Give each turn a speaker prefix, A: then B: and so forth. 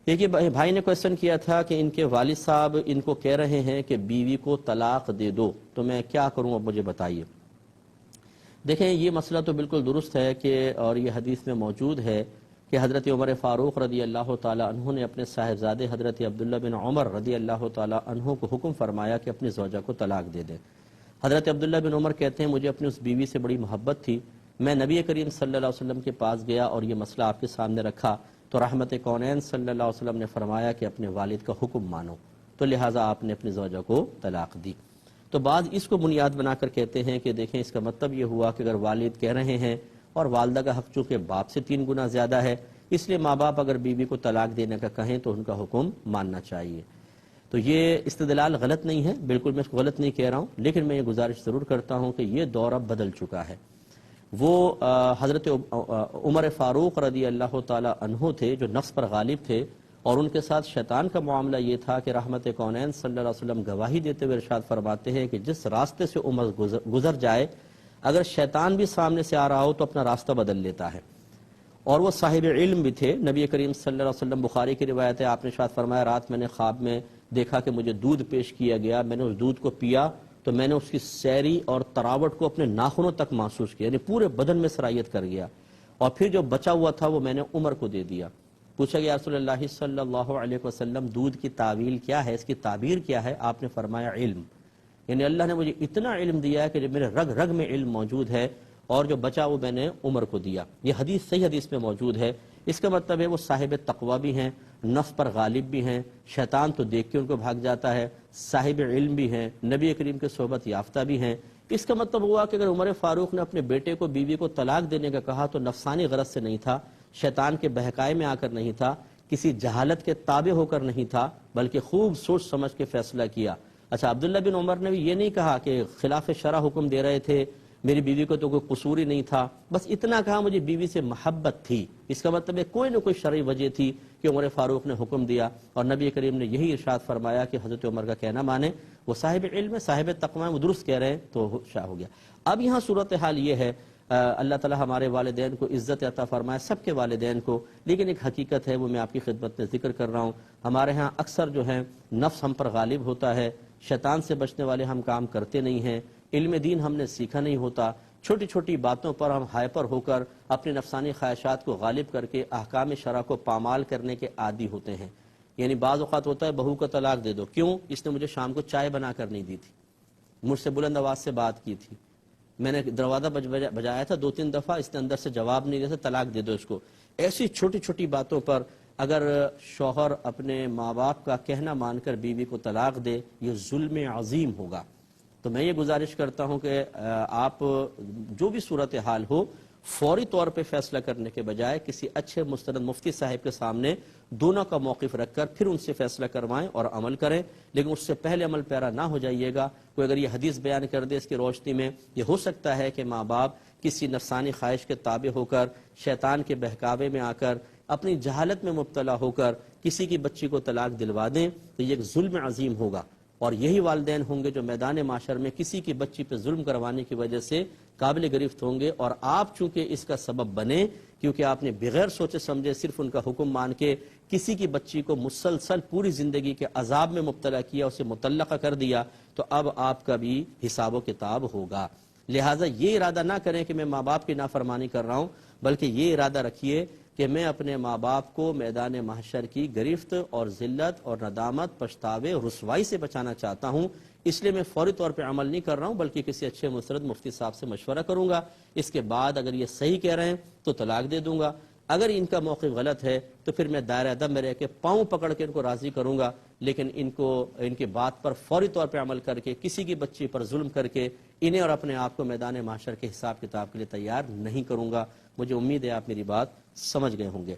A: دیکھیے بھائی نے کوشچن کیا تھا کہ ان کے والد صاحب ان کو کہہ رہے ہیں کہ بیوی کو طلاق دے دو، تو میں کیا کروں، اب مجھے بتائیے۔ دیکھیں یہ مسئلہ تو بالکل درست ہے کہ اور یہ حدیث میں موجود ہے کہ حضرت عمر فاروق رضی اللہ تعالی عنہ نے اپنے صاحبزادے حضرت عبداللہ بن عمر رضی اللہ تعالی عنہ کو حکم فرمایا کہ اپنی زوجہ کو طلاق دے دیں۔ حضرت عبداللہ بن عمر کہتے ہیں مجھے اپنی اس بیوی سے بڑی محبت تھی، میں نبی کریم صلی اللہ علیہ وسلم کے پاس گیا اور یہ مسئلہ آپ کے سامنے رکھا تو رحمت کونین صلی اللہ علیہ وسلم نے فرمایا کہ اپنے والد کا حکم مانو، تو لہٰذا آپ نے اپنی زوجہ کو طلاق دی۔ تو بعض اس کو بنیاد بنا کر کہتے ہیں کہ دیکھیں اس کا مطلب یہ ہوا کہ اگر والد کہہ رہے ہیں اور والدہ کا حق چونکہ باپ سے 3 گنا زیادہ ہے، اس لیے ماں باپ اگر بیوی کو طلاق دینے کا کہیں تو ان کا حکم ماننا چاہیے۔ تو یہ استدلال غلط نہیں ہے، بالکل میں اس کو غلط نہیں کہہ رہا ہوں، لیکن میں یہ گزارش ضرور کرتا ہوں کہ یہ دور اب بدل چکا ہے۔ وہ حضرت عمر فاروق رضی اللہ تعالی عنہ تھے جو نفس پر غالب تھے، اور ان کے ساتھ شیطان کا معاملہ یہ تھا کہ رحمت کونین صلی اللہ علیہ وسلم گواہی دیتے ہوئے ارشاد فرماتے ہیں کہ جس راستے سے عمر گزر جائے، اگر شیطان بھی سامنے سے آ رہا ہو تو اپنا راستہ بدل لیتا ہے۔ اور وہ صاحب علم بھی تھے۔ نبی کریم صلی اللہ علیہ وسلم، بخاری کی روایت ہے، آپ نے ارشاد فرمایا رات میں نے خواب میں دیکھا کہ مجھے دودھ پیش کیا گیا، میں نے اس دودھ کو پیا تو میں نے اس کی سیری اور تراوٹ کو اپنے ناخنوں تک محسوس کیا، یعنی پورے بدن میں سرایت کر گیا، اور پھر جو بچا ہوا تھا وہ میں نے عمر کو دے دیا۔ پوچھا گیا رسول اللہ صلی اللہ علیہ وسلم دودھ کی تعویل کیا ہے، اس کی تعبیر کیا ہے؟ آپ نے فرمایا علم، یعنی اللہ نے مجھے اتنا علم دیا ہے کہ جو میرے رگ رگ میں علم موجود ہے، اور جو بچا وہ میں نے عمر کو دیا۔ یہ حدیث صحیح حدیث میں موجود ہے۔ اس کا مطلب ہے وہ صاحب تقوی بھی ہیں، نفس پر غالب بھی ہیں، شیطان تو دیکھ کے ان کو بھاگ جاتا ہے، صاحب علم بھی ہیں، نبی کریم کے صحبت یافتہ بھی ہیں۔ اس کا مطلب ہوا کہ اگر عمر فاروق نے اپنے بیٹے کو بیوی کو طلاق دینے کا کہا تو نفسانی غرض سے نہیں تھا، شیطان کے بہکائے میں آ کر نہیں تھا، کسی جہالت کے تابع ہو کر نہیں تھا، بلکہ خوب سوچ سمجھ کے فیصلہ کیا۔ اچھا، عبداللہ بن عمر نے بھی یہ نہیں کہا کہ خلاف شرع حکم دے رہے تھے، میری بیوی کو تو کوئی قصور ہی نہیں تھا، بس اتنا کہا مجھے بیوی سے محبت تھی۔ اس کا مطلب ہے کوئی نہ کوئی شرعی وجہ تھی کہ عمر فاروق نے حکم دیا، اور نبی کریم نے یہی ارشاد فرمایا کہ حضرت عمر کا کہنا مانے، وہ صاحب علم ہے، صاحب تقوی، وہ درست کہہ رہے ہیں، تو شاہ ہو گیا۔ اب یہاں صورتحال یہ ہے، اللہ تعالی ہمارے والدین کو عزت عطا فرمائے، سب کے والدین کو، لیکن ایک حقیقت ہے وہ میں آپ کی خدمت میں ذکر کر رہا ہوں۔ ہمارے ہاں اکثر جو ہے نفس ہم پر غالب ہوتا ہے، شیطان سے بچنے والے ہم کام کرتے نہیں ہیں، علم دین ہم نے سیکھا نہیں ہوتا، چھوٹی چھوٹی باتوں پر ہم ہائپر ہو کر اپنے نفسانی خواہشات کو غالب کر کے احکام شرع کو پامال کرنے کے عادی ہوتے ہیں۔ یعنی بعض اوقات ہوتا ہے بہو کو طلاق دے دو، کیوں؟ اس نے مجھے شام کو چائے بنا کر نہیں دی تھی، مجھ سے بلند آواز سے بات کی تھی، میں نے دروازہ بجایا تھا 2-3 دفعہ، اس نے اندر سے جواب نہیں دیا، طلاق دے دو اس کو۔ ایسی چھوٹی چھوٹی باتوں پر اگر شوہر اپنے ماں باپ کا کہنا مان کر بیوی کو طلاق دے، یہ ظلم عظیم ہوگا۔ تو میں یہ گزارش کرتا ہوں کہ آپ جو بھی صورتحال ہو، فوری طور پہ فیصلہ کرنے کے بجائے کسی اچھے مستند مفتی صاحب کے سامنے دونوں کا موقف رکھ کر پھر ان سے فیصلہ کروائیں اور عمل کریں، لیکن اس سے پہلے عمل پیرا نہ ہو جائیے گا۔ کوئی اگر یہ حدیث بیان کر دے اس کی روشنی میں، یہ ہو سکتا ہے کہ ماں باپ کسی نفسانی خواہش کے تابع ہو کر، شیطان کے بہکاوے میں آ کر، اپنی جہالت میں مبتلا ہو کر کسی کی بچی کو طلاق دلوا دیں، تو یہ ایک ظلم عظیم ہوگا، اور یہی والدین ہوں گے جو میدان معاشر میں کسی کی بچی پہ ظلم کروانے کی وجہ سے قابل گرفت ہوں گے، اور آپ چونکہ اس کا سبب بنے کیونکہ آپ نے بغیر سوچے سمجھے صرف ان کا حکم مان کے کسی کی بچی کو مسلسل پوری زندگی کے عذاب میں مبتلا کیا، اسے مطلقہ کر دیا، تو اب آپ کا بھی حساب و کتاب ہوگا۔ لہٰذا یہ ارادہ نہ کریں کہ میں ماں باپ کی نافرمانی کر رہا ہوں، بلکہ یہ ارادہ رکھیے کہ میں اپنے ماں باپ کو میدان محشر کی گرفت اور ذلت اور ندامت، پچھتاوے، رسوائی سے بچانا چاہتا ہوں، اس لیے میں فوری طور پہ عمل نہیں کر رہا ہوں، بلکہ کسی اچھے مستند مفتی صاحب سے مشورہ کروں گا، اس کے بعد اگر یہ صحیح کہہ رہے ہیں تو طلاق دے دوں گا، اگر ان کا موقف غلط ہے تو پھر میں دائرہ دم میں رہ کے پاؤں پکڑ کے ان کو راضی کروں گا، لیکن ان کی بات پر فوری طور پہ عمل کر کے کسی کی بچی پر ظلم کر کے انہیں اور اپنے آپ کو میدان محشر کے حساب کتاب کے لیے تیار نہیں کروں گا۔ مجھے امید ہے آپ میری بات سمجھ گئے ہوں گے۔